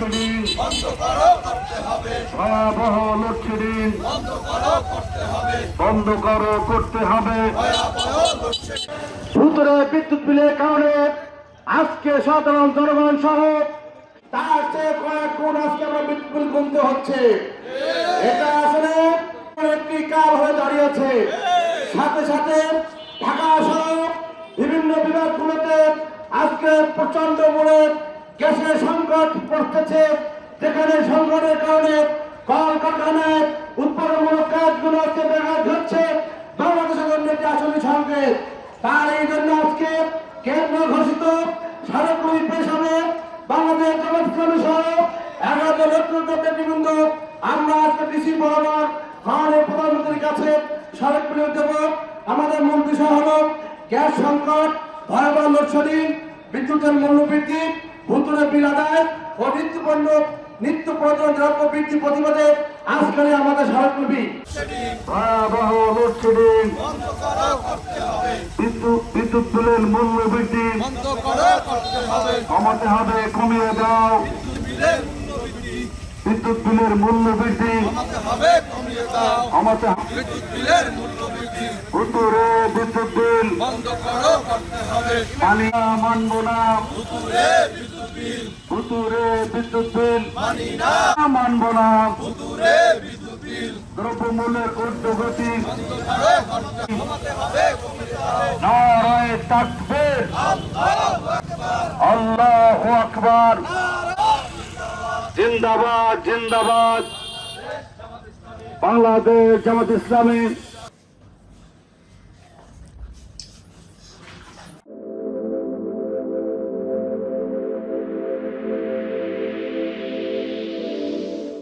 Load shedding বন্ধ করো, করতে হবে। ভয়াবহ লোডশেডিং বন্ধ করো, করতে হবে। বন্ধ করো, করতে হবে। ভয়াবহ লোডশেডিং। ভূতরে বিদ্যুৎ বিলের কারণে আজকে সাধারণ জনগণ সহ তার চেয়ে কয়েক গুণ আজকে আমরা বিদ্যুৎ বিল গুনতে হচ্ছে। এটা আসলে একটি কাল হয়ে দাঁড়িয়েছে। সাথে সাথে ঢাকা সহ বিভিন্ন বিভাগগুলোতে আজকে প্রচন্ড বড় গ্যাসের সংকট পড়তেছে, যেখানে সংকটের কারণে কলকারখানায় উৎপাদনমূলক কাজগুলো আজকে ব্যাঘাত ঘটছে। বাংলাদেশের জন্য একটি আসলে সংকেত। তার এই জন্য আজকে কেন্দ্র ঘোষিত সড়কগুলি পেশ হবে। বাংলাদেশ জামাত ইসলামী সহ 11 দলের নেতৃবৃন্দ আমরা আজকে ডিসি বরাবর মাননীয় প্রধানমন্ত্রীর কাছে সড়কগুলি দেব। আমাদের মূল বিষয় হলো গ্যাস সংকট, ভয়াবহ লোডশেডিং, বিদ্যুতের মূল্য বৃদ্ধি, ভূতুরে বিল আদায় ও নিত্য প্রয়োজন দ্রব্য বৃদ্ধি প্রতিবাদে আজকে আমাদের সড়কগুলি। ভয়াবহ লোডশেডিং বন্ধ করো, করতে হবে। বিদ্যুৎ বিলের মূল্য বৃদ্ধি বন্ধ করো, করতে হবে। কমাতে হবে, কমিয়ে দাও। বিদ্যুৎ বিলের মূল্য বৃদ্ধি বিদ্যুৎ বিলের মূল্য বৃদ্ধি কমাতে হবে, কমিয়ে দাও। কমাতে বিদ্যুৎ বিলের মূল্য বৃদ্ধি ভূতুরে বিদ্যুৎ বিল বন্ধ করো, করতে হবে। মানি না, মানব না। ভুতুরে বিদ্যুৎ বিল ভূতুরে বিদ্যুৎ বিল মানি না। মানব না। ভুতুরে বিদ্যুৎ বিল দ্রব্যমূল্যের ঊর্ধ্বগতি বন্ধ করো, কমাতে হবে, কমিয়ে দাও। নারায়ে তাকবীর, আল্লাহু আকবার, জিন্দাবাদ জিন্দাবাদ। বাংলাদেশ জামাত ইসলামী